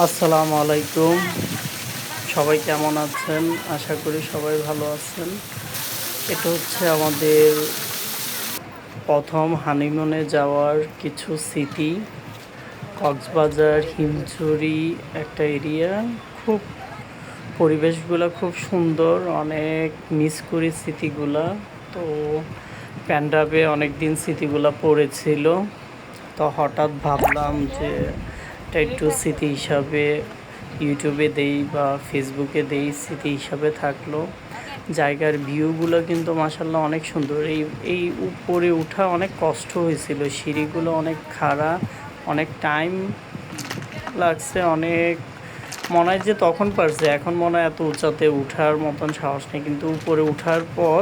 আসসালামু আলাইকুম। সবাই কেমন আছেন? আশা করি সবাই ভালো আছেন। এটা হচ্ছে আমাদের প্রথম হানিমুনে যাওয়ার কিছু স্মৃতি। কক্সবাজার হিমছড়ি একটা এরিয়া। খুব পরিবেশগুলো খুব সুন্দর, অনেক মিস করি স্মৃতিগুলা। তো প্যান্ডাবে অনেক দিন স্মৃতিগুলা পড়েছিল, তো হঠাৎ ভাবলাম যে এটা একটু স্মৃতি হিসাবে ইউটিউবে দেই বা ফেসবুকে দেই, স্মৃতি হিসাবে থাকলো। জায়গার ভিউগুলো কিন্তু মাসাল্লাহ অনেক সুন্দর। এই উপরে ওঠা অনেক কষ্ট হয়েছিল, সিঁড়িগুলো অনেক খাড়া, অনেক টাইম লাগছে, অনেক মনে হয় যে তখন পারছে, এখন মনে হয় এত উঁচাতে উঠার মতন সাহস নেই। কিন্তু উপরে উঠার পর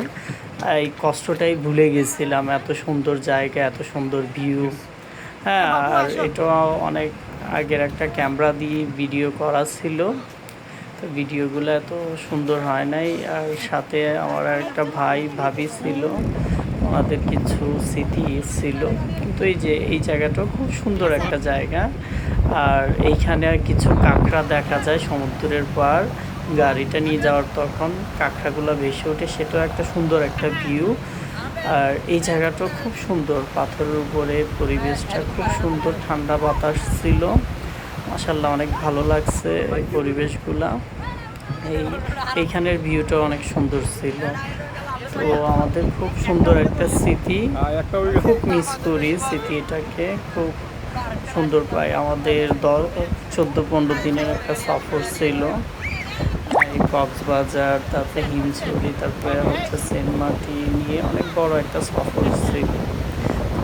এই কষ্টটাই ভুলে গেছিলাম, এত সুন্দর জায়গা, এত সুন্দর ভিউ। হ্যাঁ, আর এটা অনেক আগের একটা ক্যামেরা দিয়ে ভিডিও করা ছিল, তো ভিডিওগুলো এত সুন্দর হয় নাই। আর সাথে আমার একটা ভাই ভাবি ছিল, ওনাদের কিছু স্মৃতি ছিল। কিন্তু এই জায়গাটাও খুব সুন্দর একটা জায়গা। আর এইখানে কিছু কাঁকড়া দেখা যায় সমুদ্রের পার, গাড়িটা নিয়ে যাওয়ার তখন কাঁকড়াগুলো ভেসে ওঠে, সেটাও একটা সুন্দর একটা ভিউ। আর এই জায়গাটাও খুব সুন্দর, পাথরের উপরে পরিবেশটা খুব সুন্দর, ঠান্ডা বাতাস ছিল। মাশাল্লাহ অনেক ভালো লাগছে এই পরিবেশগুলা। এইখানের ভিউটা অনেক সুন্দর ছিল। তো আমাদের খুব সুন্দর একটা স্মৃতি, খুব মিস করি স্মৃতিটাকে, খুব সুন্দর পাই। আমাদের 14-15 দিনের একটা সফর ছিল, এই কক্সবাজার, তারপরে হিমছড়ি, তারপরে হচ্ছে সেন্ট মার্টিন নিয়ে অনেক বড় একটা সফর ছিল।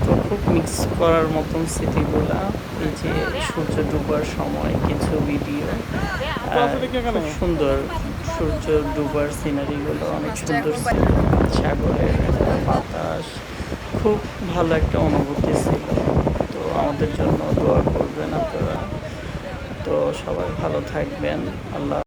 তো খুব মিক্স করার মতন স্মৃতিগুলা, এই যে সূর্য ডুবার সময় কিছু ভিডিও, খুব সুন্দর সূর্য ডুবার সিনারিগুলো অনেক সুন্দর ছিল। সাগরের বাতাস, খুব ভালো একটা অনুভূতি ছিল। তো আমাদের জন্য দোয়া করবেন আপনারা। তো সবাই ভালো থাকবেন। আল্লাহ।